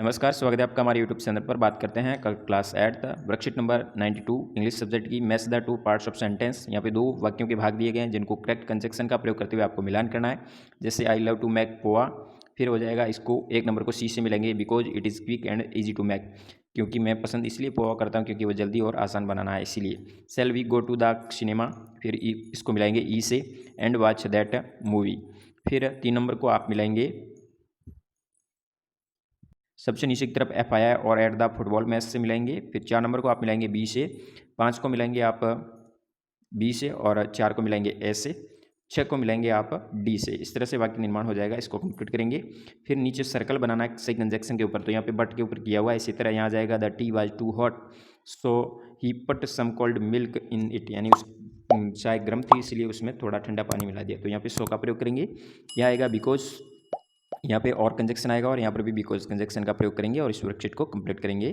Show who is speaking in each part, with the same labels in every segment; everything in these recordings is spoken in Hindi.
Speaker 1: नमस्कार, स्वागत है आपका हमारे यूट्यूब चैनल पर। बात करते हैं कल class 8 worksheet number 92 English subject की match the two parts of sentence. यहाँ पे दो वाक्यों के भाग दिए गए हैं जिनको करेक्ट कंजक्शन का प्रयोग करते हुए आपको मिलान करना है। जैसे I love to make poha, फिर हो जाएगा इसको एक नंबर को सी से मिलेंगे because it is quick and easy to make, क्योंकि मैं पसंद इसलिए पोहा करता हूँ क्योंकि वो जल्दी और आसान बनाना है इसीलिए। Shall we go to the cinema, फिर इसको मिलाएंगे ई से एंड वॉच दैट मूवी। फिर 3 नंबर को आप मिलाएंगे सबसे नीचे की तरफ एफ आई आई और एट द फुटबॉल मैच से मिलाएंगे। फिर 4 नंबर को आप मिलाएंगे बी से, 5 को मिलाएंगे आप बी से और 4 को मिलाएंगे ए से, 6 को मिलाएंगे आप डी से। इस तरह से वाक्य निर्माण हो जाएगा। इसको कंप्लीट करेंगे। फिर नीचे सर्कल बनाना है सही कंजक्शन के ऊपर, तो यहाँ पे बट के ऊपर किया हुआ है। इसी तरह यहाँ आ जाएगा the tea was too hot so he put some cold milk in it, यानी उस चाय गर्म थी इसलिए उसमें थोड़ा ठंडा पानी मिला दिया। तो यहाँ पे सो का प्रयोग करेंगे। यह आएगा बिकॉज, यहाँ पे और कंजक्शन आएगा और यहाँ पर भी बिकॉज कंजक्शन का प्रयोग करेंगे और इस वर्कशीट को कंप्लीट करेंगे।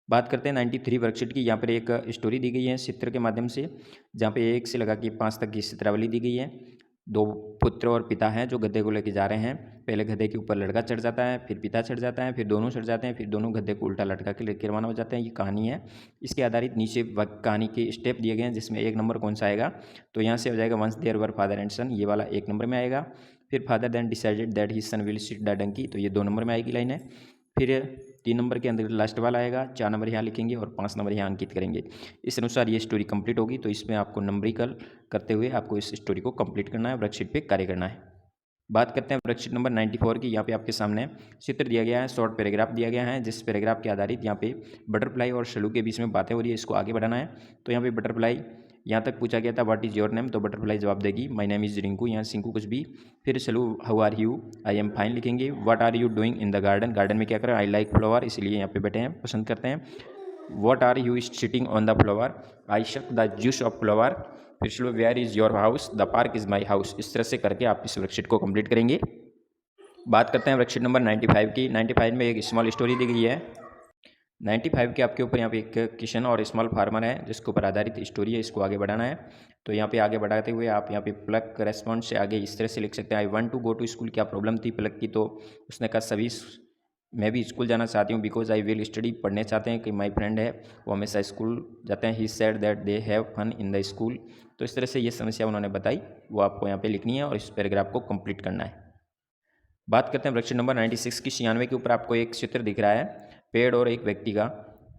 Speaker 1: बात करते हैं 93 वर्कशीट की। यहाँ पर एक स्टोरी दी गई है चित्र के माध्यम से, जहाँ पे 1 से लगा कि 5 तक की चित्रावली दी गई है। 2 पुत्र और पिता हैं जो गधे को लेके जा रहे हैं। पहले गधे के ऊपर लड़का चढ़ जाता है, फिर पिता चढ़ जाता है, फिर दोनों चढ़ जाते हैं, फिर दोनों गधे को उल्टा लटका के लेकर रवाना हो जाते हैं। ये कहानी है। इसके आधारित नीचे कहानी के स्टेप दिए गए हैं, जिसमें 1 नंबर कौन सा आएगा, तो यहाँ से हो जाएगा once there were father and son, ये वाला 1 नंबर में आएगा। फिर father then decided that his son will sit the donkey, तो ये 2 नंबर में आएगी लाइन है। फिर 3 नंबर के अंदर लास्ट वाला आएगा, 4 नंबर यहाँ लिखेंगे और 5 नंबर यहाँ अंकित करेंगे। इस अनुसार ये स्टोरी कंप्लीट होगी। तो इसमें आपको नंबरिकल करते हुए आपको इस स्टोरी को कंप्लीट करना है, वर्कशीट पे कार्य करना है। बात करते हैं वर्कशीट नंबर 94 की। यहाँ पे आपके सामने चित्र दिया गया है, शॉर्ट पैराग्राफ दिया गया है, जिस पैराग्राफ के आधारित यहाँ पे बटरफ्लाई और शलू के बीच में बातें हो रही है। इसको आगे बढ़ाना है। तो यहाँ पे बटरफ्लाई, यहाँ तक पूछा गया था व्हाट इज़ योर नेम, तो बटरफ्लाई जवाब देगी माय नेम इज़ रिंकू, यहाँ सिंकू कुछ भी। फिर Shalu how are you, I am fine लिखेंगे। What are you doing in the garden, garden में क्या करें, आई लाइक फ्लावर, इसलिए यहाँ पे बैठे हैं, पसंद करते हैं। What are you sitting on the flower, I suck the juice of flower. फिर Shalu where is your house, the park is my house. इस तरह से करके आप इस वर्कशीट को कंप्लीट करेंगे। बात करते हैं वर्कशीट नंबर 95 की। 95 में एक स्मॉल स्टोरी दी गई है। 95 के आपके ऊपर यहाँ पे एक किशन और स्मॉल फार्मर है, जिसके ऊपर आधारित स्टोरी है। इसको आगे बढ़ाना है। तो यहाँ पे आगे बढ़ाते हुए आप यहाँ पे प्लग रेस्पॉन्ड से आगे इस तरह से लिख सकते हैं, I want to go to school. क्या प्रॉब्लम थी प्लग की, तो उसने कहा सभी मैं भी स्कूल जाना चाहती हूँ, बिकॉज आई विल स्टडी, पढ़ने चाहते हैं कि माई फ्रेंड है वो हमेशा स्कूल जाते हैं। He said that they have fun in the school. तो इस तरह से ये समस्या उन्होंने बताई, वो आपको यहाँ पे लिखनी है और इस पैराग्राफ को कंप्लीट करना है। बात करते हैं वर्कशीट नंबर 96 की। 96 के ऊपर आपको एक चित्र दिख रहा है, पेड़ और एक व्यक्ति का।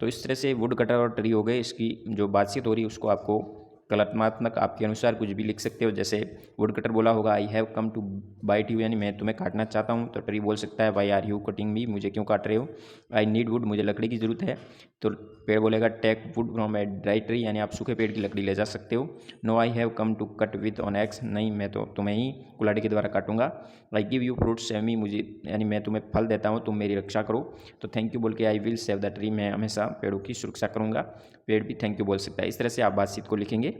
Speaker 1: तो इस तरह से वुड कटर और ट्री हो गए। इसकी जो बातचीत हो रही है उसको आपको कलात्मक आपके अनुसार कुछ भी लिख सकते हो। जैसे वुड कटर बोला होगा I have come to bite you, यानी मैं तुम्हें काटना चाहता हूँ। तो ट्री बोल सकता है वाई आर यू कटिंग मी, मुझे क्यों काट रहे हो। आई नीड वुड, मुझे लकड़ी की ज़रूरत है। तो पेड़ बोलेगा take wood from a dry tree, यानी आप सूखे पेड़ की लकड़ी ले जा सकते हो। No I have come to cut with on axe, नहीं मैं तो तुम्हें ही कुल्हाड़ी के द्वारा काटूंगा। I give you fruit semi, मुझे यानी मैं तुम्हें फल देता हूँ, तुम मेरी रक्षा करो। तो थैंक यू बोल के I will save the tree, मैं हमेशा पेड़ों की सुरक्षा करूँगा। पेड़ भी थैंक यू बोल सकता है। इस तरह से आप बातचीत को लिखेंगे।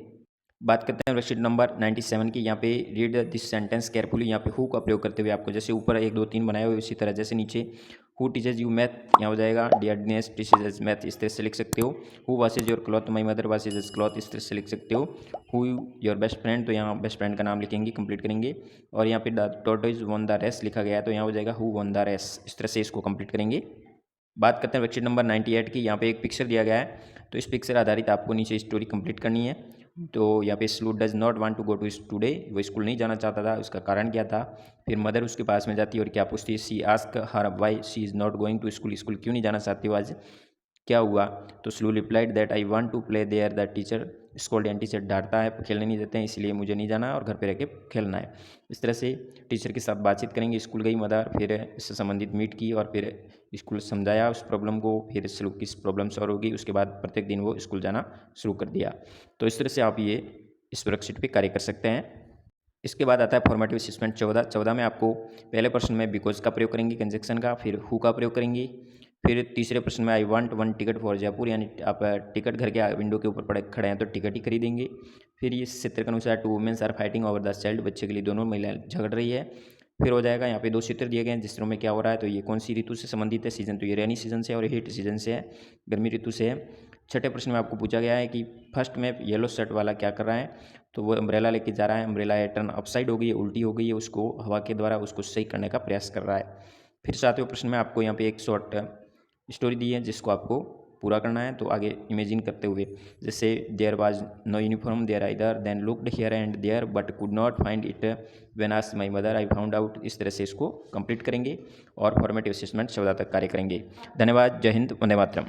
Speaker 1: बात करते हैं वर्कशीट नंबर 97 की। यहाँ पे रीड दिस सेंटेंस केयरफुली, यहाँ पे हु का प्रयोग करते हुए आपको जैसे ऊपर 1 2 3 बनाए हुए, उसी तरह जैसे नीचे हु टीचर्स यू मैथ, यहाँ हो जाएगा डियर दिनेश टीचर्स मैथ, इस तरह से लिख सकते हो। Who washes your cloth, my mother washes cloth, इस तरह से लिख सकते हो। हु योर बेस्ट फ्रेंड, तो यहाँ बेस्ट फ्रेंड का नाम लिखेंगे, कंप्लीट करेंगे। और यहाँ पे the tortoise won the race लिखा गया है, तो यहाँ हो जाएगा हु वॉन द रेस, इस तरह से इसको कंप्लीट करेंगे। बात करते हैं वर्कशीट नंबर 98 की। यहाँ पे एक पिक्चर दिया गया है, तो इस पिक्चर आधारित आपको नीचे स्टोरी कंप्लीट करनी है। तो यहाँ पे Slu does not want to go to today, वो स्कूल नहीं जाना चाहता था, उसका कारण क्या था। फिर मदर उसके पास में जाती है और क्या पूछती है, she ask her why she is not going to school, school क्यों नहीं जाना चाहती हो आज, क्या हुआ। तो Slu replied that I want to play there, the teacher school, यानी टीचर डांटता है, खेलने नहीं देते हैं, इसलिए मुझे नहीं जाना और घर पे रह के खेलना है। इस तरह से टीचर के साथ बातचीत करेंगे। स्कूल गई मदर, फिर इससे संबंधित मीट की और फिर स्कूल समझाया उस प्रॉब्लम को, फिर स्लू की प्रॉब्लम सॉल्व होगी। उसके बाद प्रत्येक दिन वो स्कूल जाना शुरू कर दिया। तो इस तरह से आप ये इस वर्कशीट पे कार्य कर सकते हैं। इसके बाद आता है फॉर्मेटिव असेसमेंट 14 में आपको पहले प्रश्न में बिकॉज का प्रयोग करेंगे कंजक्शन का, फिर हु का प्रयोग करेंगे। फिर तीसरे प्रश्न में I want 1 ticket for Jaipur, यानी आप टिकट घर के विंडो के ऊपर पड़े खड़े हैं तो टिकट ही खरीदेंगे। फिर ये चित्र के अनुसार 2 womens are fighting over the child, बच्चे के लिए दोनों महिलाएं झगड़ रही है। फिर हो जाएगा यहाँ पे 2 चित्र दिए गए हैं, जिस में क्या हो रहा है, तो ये कौन सी ऋतु से संबंधित है, सीजन, तो ये रेनी सीजन से और हीट सीजन से है, गर्मी ऋतु से है। छठे प्रश्न में आपको पूछा गया है कि फर्स्ट में येलो शर्ट वाला क्या कर रहा है, तो वो अम्ब्रेला लेके जा रहा है, अम्ब्रेला टर्न अपसाइड हो गई है, उल्टी हो गई है, उसको हवा के द्वारा उसको सही करने का प्रयास कर रहा है। फिर 7वें प्रश्न में आपको यहाँ पे एक शॉर्ट स्टोरी दी है जिसको आपको पूरा करना है। तो आगे इमेजिन करते हुए, जैसे there was no uniform there either then looked here and there but could not find it when asked my mother I found out. इस तरह से इसको कंप्लीट करेंगे और फॉर्मेटिव असेसमेंट 14 तक कार्य करेंगे। धन्यवाद। जय हिंद। वंदे मातरम।